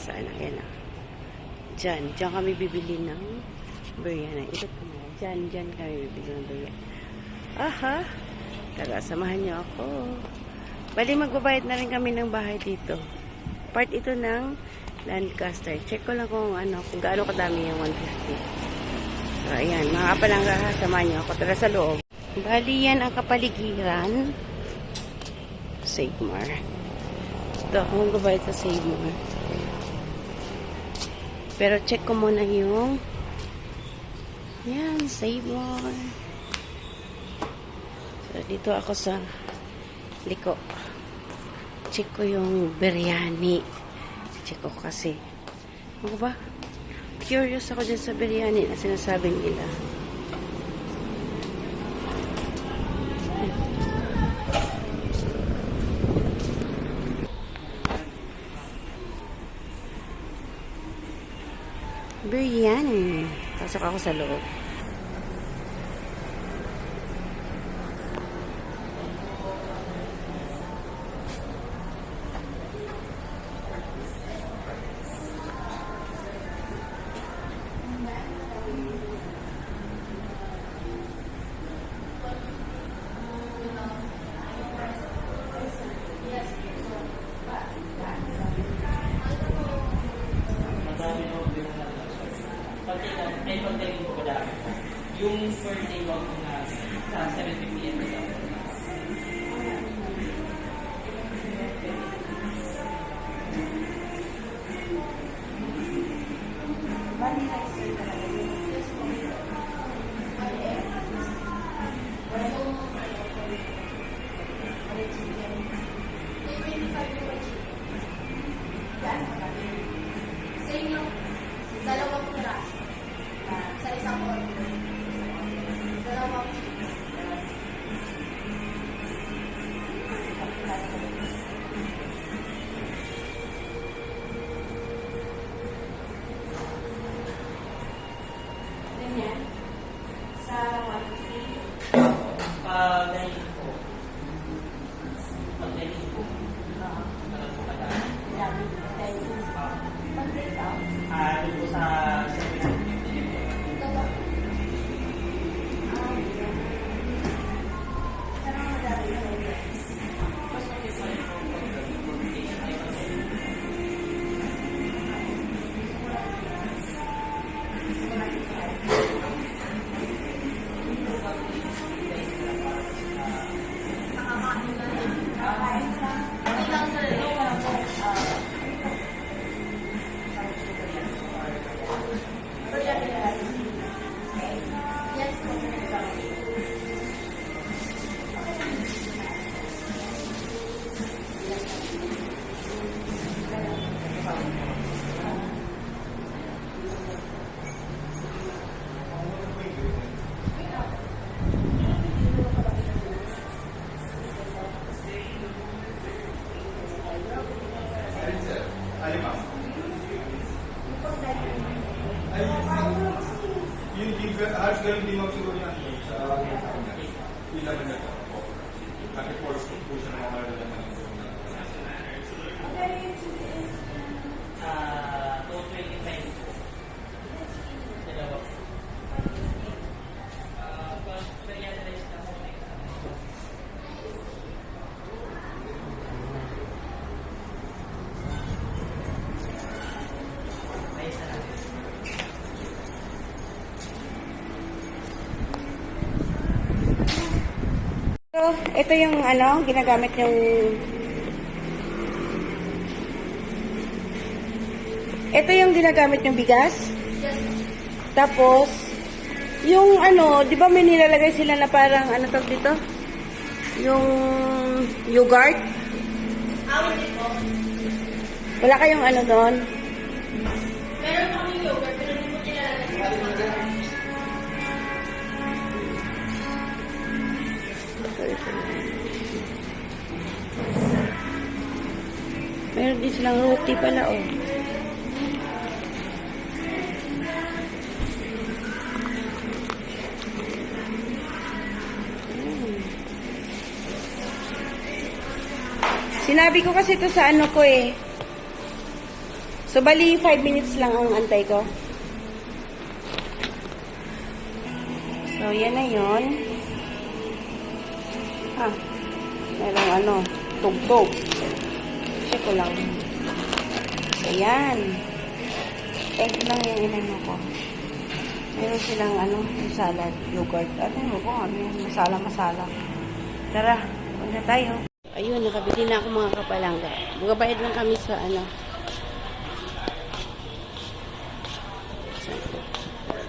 saan. Ayan na. Diyan kami bibili ng biryani. Ikot ko na. Diyan kami bibili ng biryani. Aha! Tara, samahan niyo ako. Bali, magbabayad na rin kami ng bahay dito. Part ito ng Lancaster. Check ko lang kung gaano kadami yung 150. So, ayan. Mga kapalangga, samahan niyo ako. Tara sa loob. Bali, yan ang kapaligiran. Save More. Ito ako magbabayad sa Save More. Pero check ko muna yung yan, Save More. So, dito ako sa liko. Check ko yung biryani. Check ko kasi. Ano ba? Curious ako dyan sa biryani na sinasabi nila. Biryani. Pasok ako sa loob. Yung per day wag na sa 7:50 every day. Same lang. Dalawang piraso. Sa isang order. Dalawang ganyan. Sa 150. Dining po. Pag dining po. Alam po kada. Dami. Dining. Pag-take out. Doon po sa 7:50. Ito ba? Sarang madami na rin. Mas mag-isay po pag-rotation ay kasi. Nakakain na rin. Okay lang sir. Yes, Yung harus galing din magsiguro yan sa ilang na ito. Kasi force po siya na mga malalang ng 225 po. Dalawa. Pag periodize na po. Ayos na natin. So, ito yung ginagamit yung bigas. Tapos yung di ba may nilalagay sila na parang tawag dito? Yung yogurt. awit ito. Wala kayong doon? Meron kami yogurt, pero hindi mo nilalagay. Meron din silang roti pala, oh. Sinabi ko kasi ito sa ko eh. So, bali 5 minutes lang ang antay ko. So, yan na yun. Merong tugtog. Check ko lang. Ayan. Egg lang yung inano ko. Meron silang yung salad, yogurt. Ano ko, yung masala-masala. Tara, punta tayo. Ayun, nakabili na ako mga kapalangga. Magbabayad lang kami sa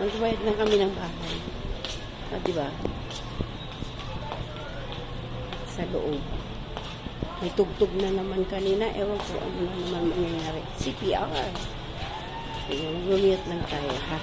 magbabayad lang kami ng bahay. Diba? Sa loob. May tugtog na naman kanina. Ewan ko ano na naman mangyayari. CPR. Ayun, mag-mute lang tayo, ha?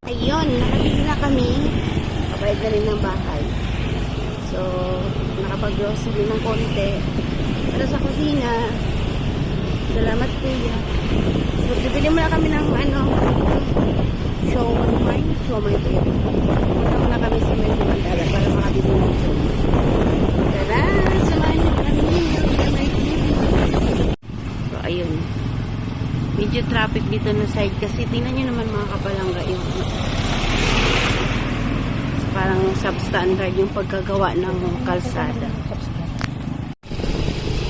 Ayun, nakabili na kami. Kabayad na rin ng bahay. So, nakapag-grocery ng konti. Para sa kusina. Salamat, kuya. So, bibili muna kami ng Siomay po yun. Punta muna kami sa Medyo Mandala para makabili ng siomay. Tara, samahan niyo kami. So, ayun. Medyo traffic dito na side kasi tingnan nyo naman mga kapalangga yung parang substandard yung pagkagawa ng kalsada.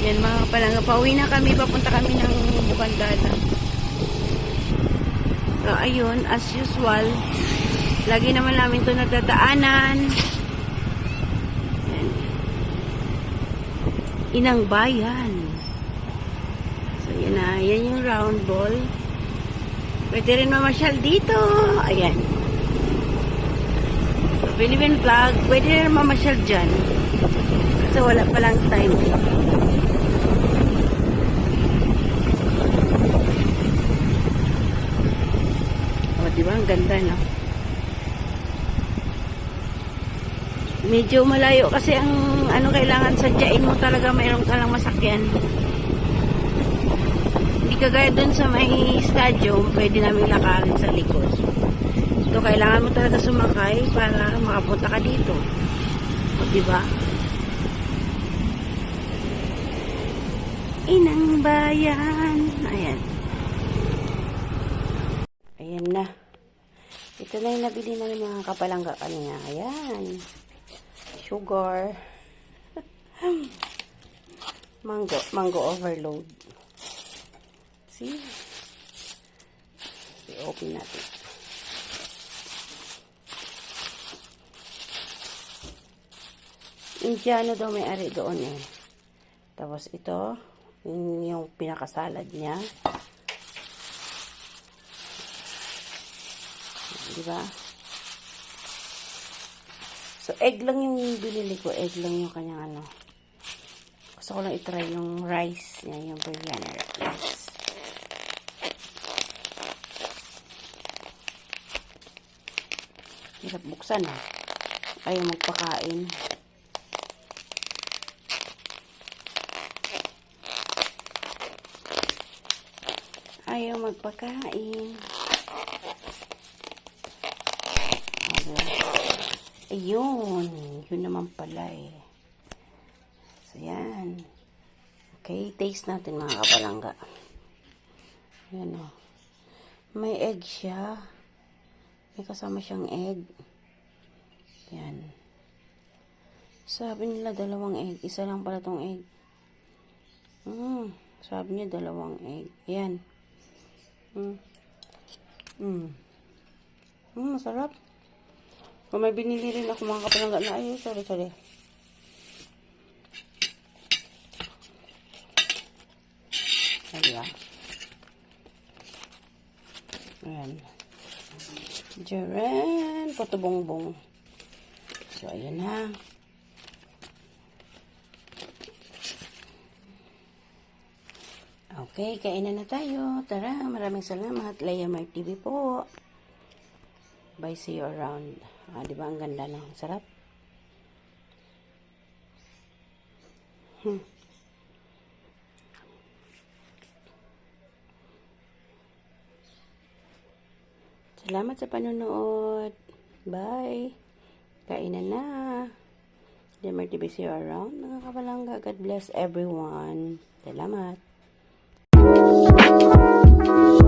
Yan mga kapalangga, pauwi na kami, papunta kami ng Bukandada. So ayun, as usual, lagi naman namin ito nadadaanan. Yan. Inang Bayan. So yan na, yan yung round ball. Pwede rin mamasyal dito. Ayan. So Philippine flag, pwede rin mamasyal dyan. Kasi wala palang time. Diba? Ang ganda, no? Medyo malayo kasi ang kailangan sadyain mo talaga mayroon ka lang masakyan. Hindi kagaya dun sa may stadium, pwede namin lakarin sa likod. Ito, kailangan mo talaga sumakay para makapunta ka dito. O, diba? Inang Bayan. Ayan. Ayan na. Ito na yung nabili na ng mga kapalangga kanina. Ayan. Sugar. Mango overload. See? I-open natin. Indiano daw may ari doon eh. Tapos ito, yung pinakasalad niya. Diba? So, egg lang yung binili ko. Egg lang yung kanyang Gusto ko lang itry yung rice niya, yung biryani rice. Hirap buksan, ha? Ayaw magpakain. Ayaw magpakain. Ayun. Yun naman pala eh. So, yan. Okay, taste natin mga kapalangga. Yan o. May egg siya. May kasama siyang egg. Yan. Sabi nila 2 egg. Isa lang pala tong egg. Sabi niya 2 egg. Yan. Masarap. Kung may binili rin ako mga kapalangga na, ay, sorry. Ayan. Ayan. Jaren, patubongbong. So, ayan na. Okay, kainan na tayo. Tara, maraming salamat. Leia Mart TV po. Bye, see you around. Diba ang ganda, no? Sarap. Salamat sa panonood. Bye. Kainan na. Leia Mart TV, see you around. Mga kapalangga, God bless everyone. Salamat. Bye.